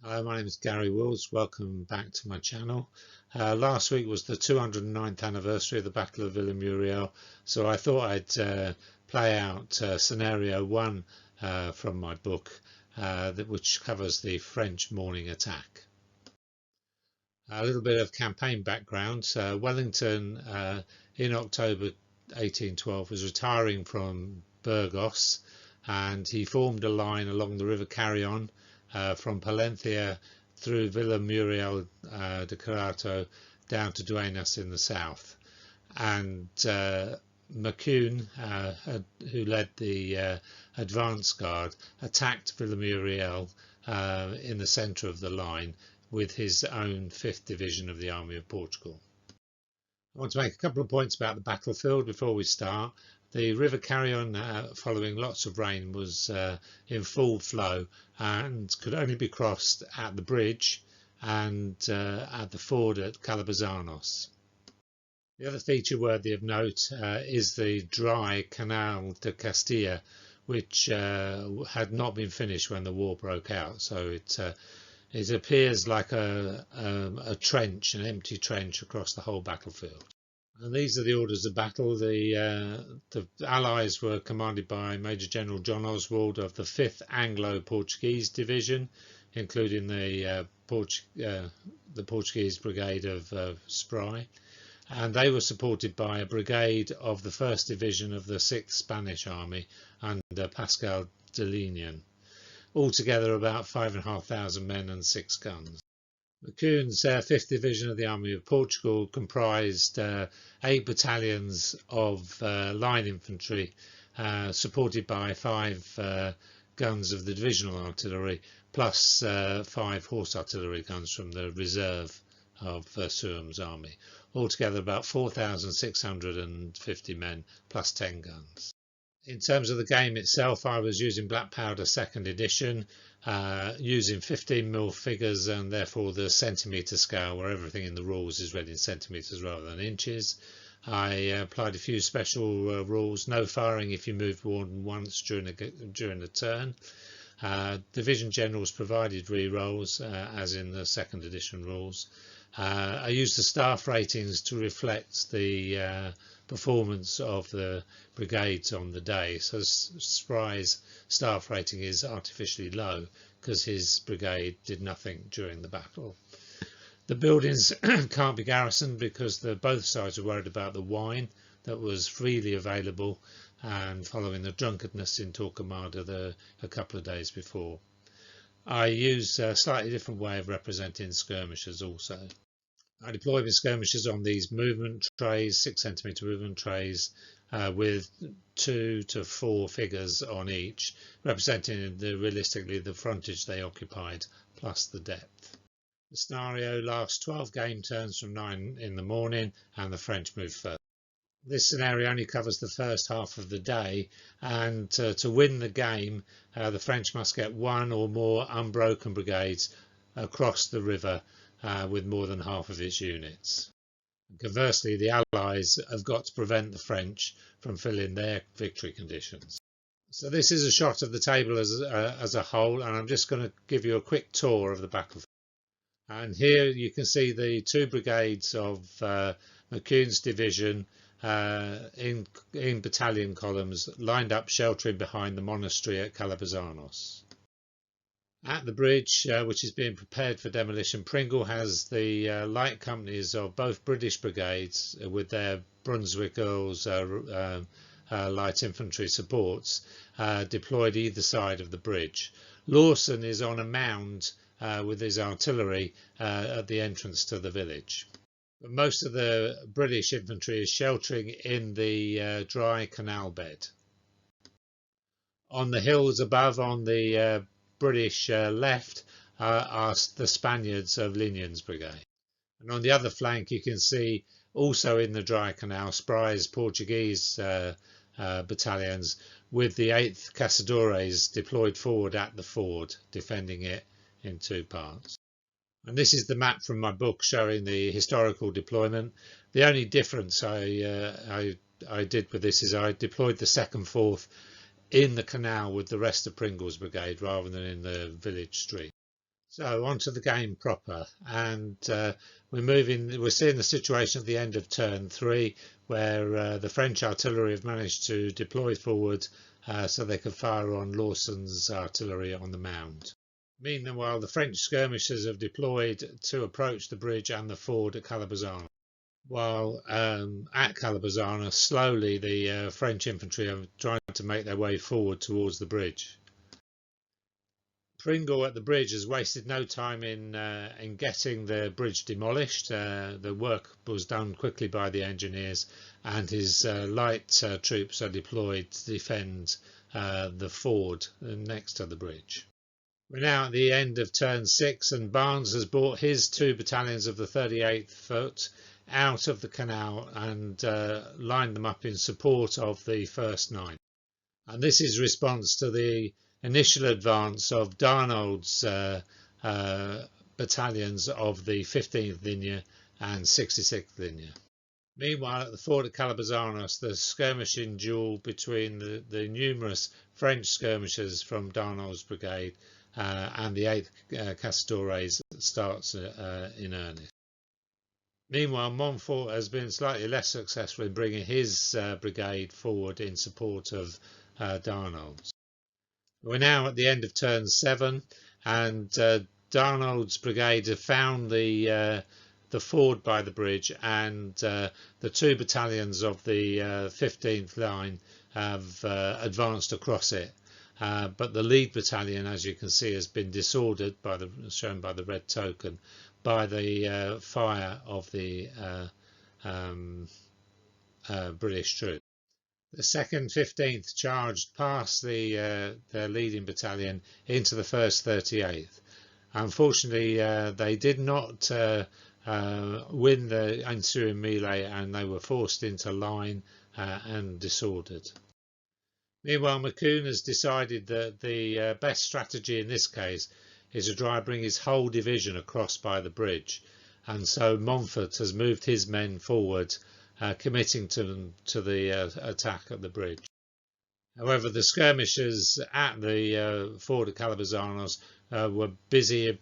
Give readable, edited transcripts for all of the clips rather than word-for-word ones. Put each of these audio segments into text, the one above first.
Hello, my name is Gary Wills. Welcome back to my channel. Last week was the 209th anniversary of the Battle of Villamuriel, so I thought I'd play out scenario 1 from my book, which covers the French morning attack. A little bit of campaign background. Wellington in October 1812 was retiring from Burgos, and he formed a line along the River Carrion from Palencia through Villamuriel de Carato down to Duenas in the south. And McCune, who led the advance guard, attacked Villamuriel in the centre of the line with his own 5th Division of the Army of Portugal. I want to make a couple of points about the battlefield before we start. The River Carrion, following lots of rain, was in full flow and could only be crossed at the bridge and at the ford at Calabazanos. The other feature worthy of note is the dry Canal de Castilla, which had not been finished when the war broke out, so it appears like a trench, an empty trench across the whole battlefield. And these are the orders of battle. The Allies were commanded by Major General John Oswald of the 5th Anglo-Portuguese Division, including the Portuguese Brigade of Spry, and they were supported by a brigade of the 1st Division of the 6th Spanish Army under Pascal de Lignan. Altogether about 5,500 men and 6 guns. McCune's 5th Division of the Army of Portugal comprised 8 battalions of line infantry, supported by 5 guns of the divisional artillery, plus 5 horse artillery guns from the reserve of Suam's army. Altogether about 4,650 men, plus 10 guns. In terms of the game itself, I was using Black Powder 2nd edition, using 15mm figures and therefore the centimetre scale, where everything in the rules is read in centimetres rather than inches. I applied a few special rules: no firing if you moved more than once during a turn. Division generals provided re-rolls, as in the 2nd edition rules. I used the staff ratings to reflect the performance of the brigades on the day. So Spry's staff rating is artificially low because his brigade did nothing during the battle. The buildings can't be garrisoned because both sides were worried about the wine that was freely available, and following the drunkenness in Torquemada a couple of days before. I use a slightly different way of representing skirmishers also. I deployed my skirmishers on these movement trays, 6cm movement trays, with 2 to 4 figures on each, representing realistically the frontage they occupied plus the depth. The scenario lasts 12 game turns from 9 in the morning, and the French move first. This scenario only covers the first half of the day, and to win the game, the French must get 1 or more unbroken brigades across the river with more than half of its units. Conversely, the Allies have got to prevent the French from filling their victory conditions. So this is a shot of the table as a whole, and I'm just going to give you a quick tour of the battlefield. And here you can see the 2 brigades of McCune's division in battalion columns, lined up sheltering behind the monastery at Calabazanos. At the bridge, which is being prepared for demolition, Pringle has the light companies of both British brigades with their Brunswick Earls light infantry supports deployed either side of the bridge. Lawson is on a mound with his artillery at the entrance to the village. But most of the British infantry is sheltering in the dry canal bed. On the hills above, on the British left, are the Spaniards of Lignan's brigade. And on the other flank you can see, also in the dry canal, Spry's Portuguese battalions with the 8th Caçadores deployed forward at the ford, defending it in 2 parts. And this is the map from my book showing the historical deployment. The only difference I did with this is I deployed the 2nd, 4th in the canal with the rest of Pringle's brigade rather than in the village street. So on to the game proper, and we're seeing the situation at the end of turn 3 where the French artillery have managed to deploy forward so they can fire on Lawson's artillery on the mound. Meanwhile, the French skirmishers have deployed to approach the bridge and the ford at Calabazana. While at Calabazana, slowly the French infantry are trying to make their way forward towards the bridge. Pringle at the bridge has wasted no time in getting the bridge demolished. The work was done quickly by the engineers, and his light troops are deployed to defend the ford next to the bridge. We're now at the end of turn 6, and Barnes has brought his 2 battalions of the 38th Foot out of the canal and lined them up in support of the 1st 9. And this is response to the initial advance of Darnold's battalions of the 15th Linear and 66th Linear. Meanwhile, at the ford at Calabazanos, the skirmishing duel between the numerous French skirmishers from Darnold's brigade and the 8th Castores starts in earnest. Meanwhile, Montfort has been slightly less successful in bringing his brigade forward in support of Darnold's. We're now at the end of turn 7, and Darnold's brigade have found the ford by the bridge, and the 2 battalions of the 15th line have advanced across it. But the lead battalion, as you can see, has been disordered shown by the red token, by the fire of the British troops. The 2nd 15th charged past their leading battalion into the 1st 38th. Unfortunately, they did not win the ensuing melee, and they were forced into line and disordered. Meanwhile, Macoun has decided that the best strategy in this case is to try and bring his whole division across by the bridge, and so Montfort has moved his men forward, committing to the attack at the bridge. However, the skirmishers at the ford at Calabazanos were busy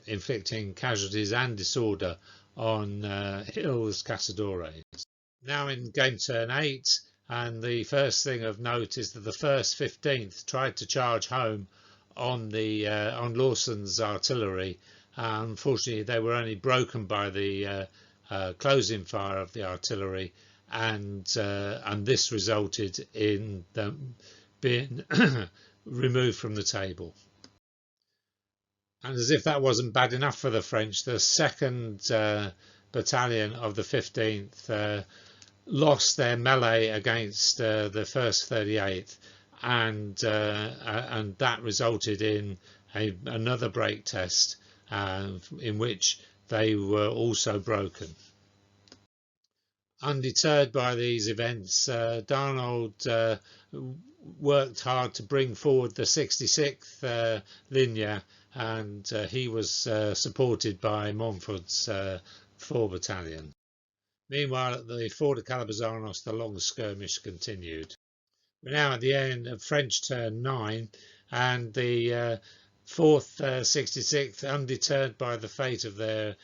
inflicting casualties and disorder on Hill's Caçadores. Now in game turn 8, and the first thing of note is that the 1st 15th tried to charge home on Lawson's artillery. Unfortunately, they were only broken by the closing fire of the artillery, and this resulted in them being removed from the table. And as if that wasn't bad enough for the French, the 2nd battalion of the 15th lost their melee against the 1st 38th, and that resulted in another break test in which they were also broken. Undeterred by these events, Darnold worked hard to bring forward the 66th Linear, and he was supported by Montfort's 4 battalion. Meanwhile, at the ford of Calabazanos, the long skirmish continued. We're now at the end of French turn 9, and the 4th 66th, undeterred by the fate of their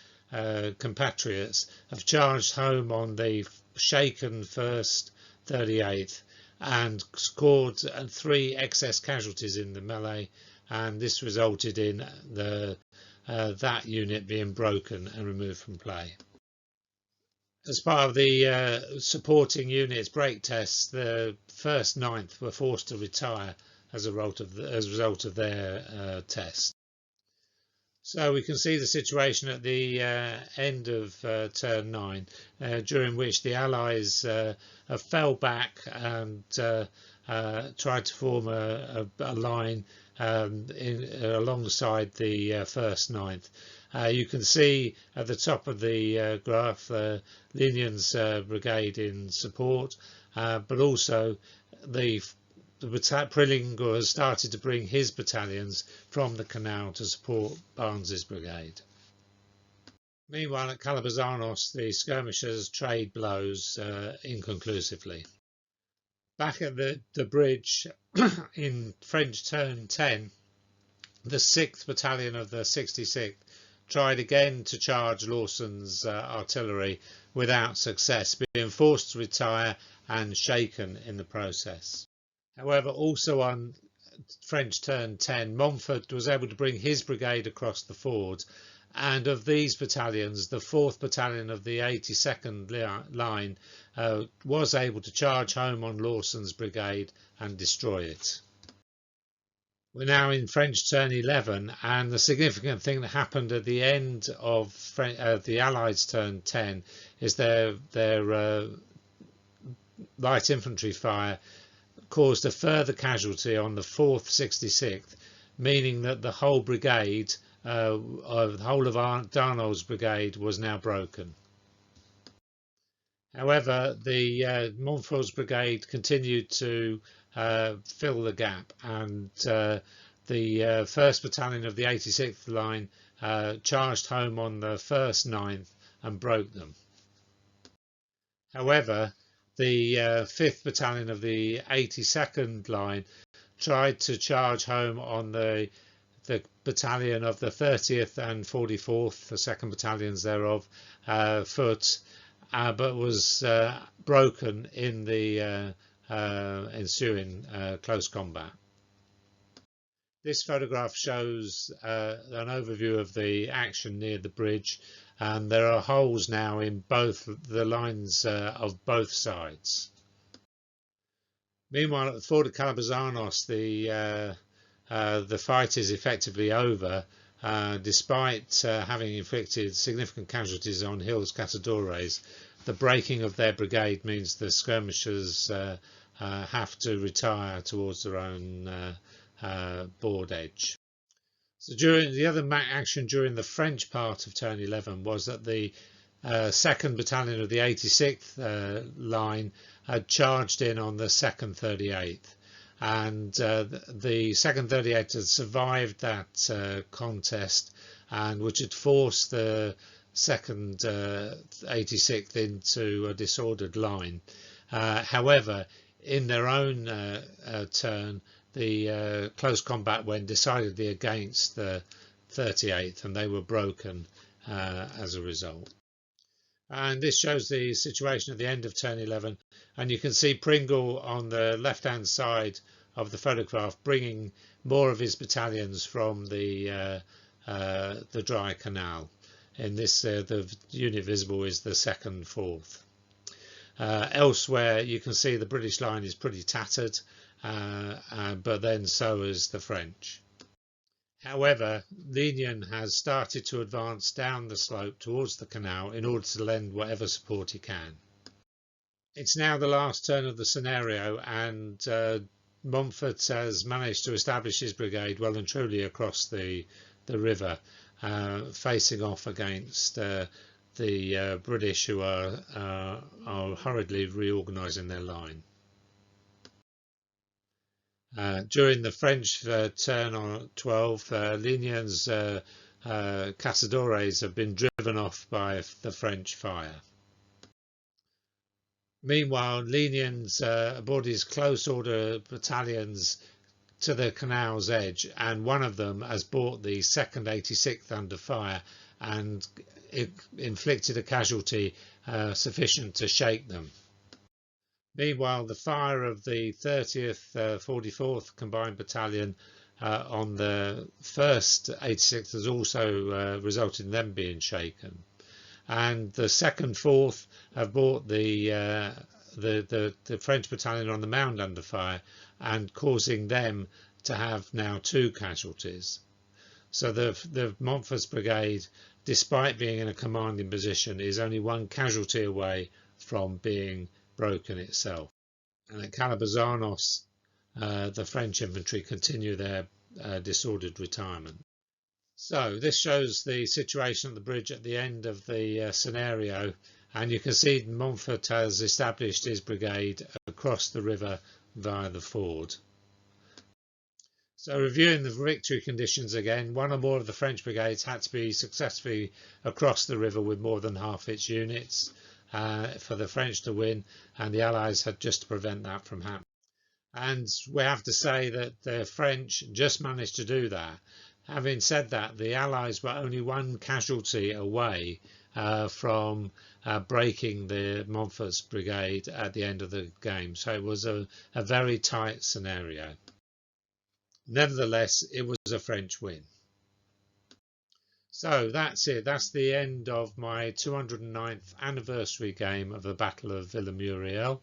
compatriots, have charged home on the shaken 1st 38th and scored 3 excess casualties in the melee, and this resulted in that unit being broken and removed from play. As part of the supporting units break tests, the 1st 9th were forced to retire as a result of their test. So we can see the situation at the end of turn 9, during which the Allies fell back and tried to form a line alongside the 1st 9th. You can see at the top of the graph Linion's brigade in support, but also Prillinger has started to bring his battalions from the canal to support Barnes's brigade. Meanwhile, at Calabazanos, the skirmishers trade blows inconclusively. Back at the bridge in French turn 10, the 6th Battalion of the 66th tried again to charge Lawson's artillery without success, being forced to retire and shaken in the process. However, also on French turn 10, Montfort was able to bring his brigade across the ford, and of these battalions, the 4th Battalion of the 82nd line was able to charge home on Lawson's brigade and destroy it. We're now in French turn 11, and the significant thing that happened at the end of the Allies' turn 10 is their light infantry fire caused a further casualty on the 4th 66th, meaning that the whole brigade, the whole of Darnell's brigade, was now broken. However, the Montfort's brigade continued to fill the gap, and the 1st Battalion of the 86th line charged home on the 1st 9th and broke them. However, the 5th Battalion of the 82nd line tried to charge home on the battalion of the 30th and 44th, the 2nd battalions thereof, foot, but was broken in the ensuing close combat. This photograph shows an overview of the action near the bridge, and there are holes now in both the lines of both sides. Meanwhile, at the ford of Calabazanos, the fight is effectively over, despite having inflicted significant casualties on Hill's Catadores. The breaking of their brigade means the skirmishers have to retire towards their own board edge. So during the other action during the French part of turn 11 was that the 2nd Battalion of the 86th line had charged in on the 2nd 38th, and the 2nd 38th had survived that contest, and which had forced the 2nd 86th into a disordered line. However, in their own turn, the close combat went decidedly against the 38th, and they were broken as a result. And this shows the situation at the end of turn 11, and you can see Pringle on the left hand side of the photograph bringing more of his battalions from the dry canal. In this, the unit visible is the 2nd 4th. Elsewhere you can see the British line is pretty tattered, but then so is the French. However, Lignon has started to advance down the slope towards the canal in order to lend whatever support he can. It's now the last turn of the scenario, and Montfort has managed to establish his brigade well and truly across the river, facing off against the British, who are hurriedly reorganising their line. During the French turn on 12, Lignon's Caçadores have been driven off by the French fire. Meanwhile, Lignon's brought his close order battalions to the canal's edge, and one of them has brought the 2nd 86th under fire and inflicted a casualty sufficient to shake them. Meanwhile, the fire of the 30th 44th Combined Battalion on the 1st 86th has also resulted in them being shaken. And the 2nd 4th have brought the French battalion on the mound under fire and causing them to have now 2 casualties. So the Montfort's brigade, despite being in a commanding position, is only 1 casualty away from being broken itself. And at Calabazanos, the French infantry continue their disordered retirement. So this shows the situation at the bridge at the end of the scenario, and you can see Montfort has established his brigade across the river via the ford. So reviewing the victory conditions again, 1 or more of the French brigades had to be successfully across the river with more than half its units for the French to win, and the Allies had just to prevent that from happening. And we have to say that the French just managed to do that. Having said that, the Allies were only one casualty away from breaking the Montfort's brigade at the end of the game, so it was a very tight scenario. Nevertheless, it was a French win. So that's it. That's the end of my 209th anniversary game of the Battle of Villamuriel.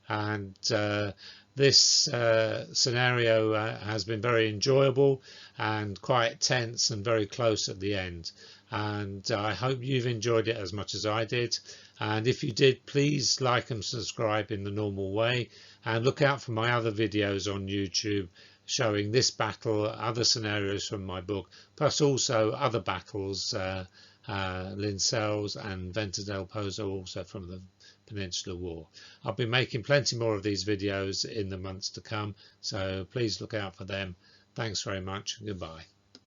And this scenario has been very enjoyable and quite tense and very close at the end. And I hope you've enjoyed it as much as I did. And if you did, please like and subscribe in the normal way. And look out for my other videos on YouTube showing this battle, other scenarios from my book, plus also other battles, Lincelles and Venta del Pozo, also from the Peninsular War. I'll be making plenty more of these videos in the months to come, so please look out for them. Thanks very much. Goodbye.